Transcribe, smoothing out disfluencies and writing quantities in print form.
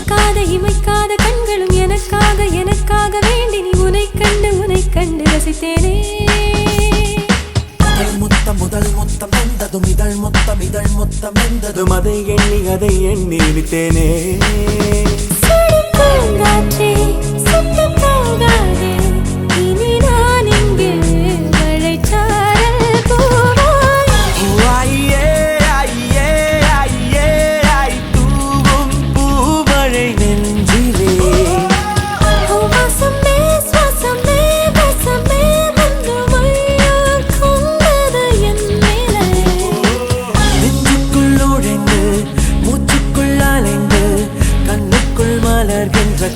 இமைக்காத கண்களும் எனக்காக வேண்டி நீ உனை கண்டு ரசித்தேனே முதல் முத்தம் வந்ததும் இதழ் முத்தம் வந்ததும் அதை எண்ணி விட்டேனே மலர்கின்ற